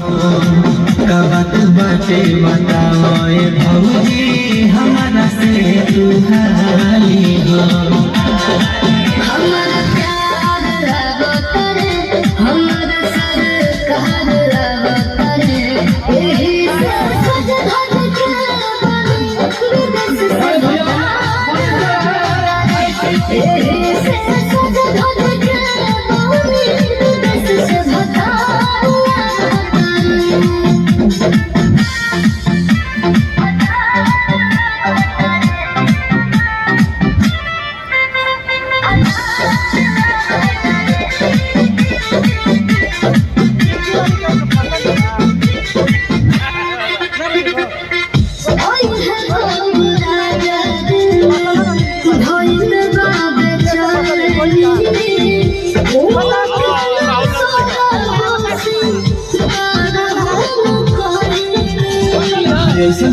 कबत बाटे बताओ भौजी हमारा से तू हाली हो। हमारा प्यार रहो करे, हमारा सरकार रहो करे, यही से सज धज के बनी विदेश से यही से सज धज के बनी विदेश से ऐसे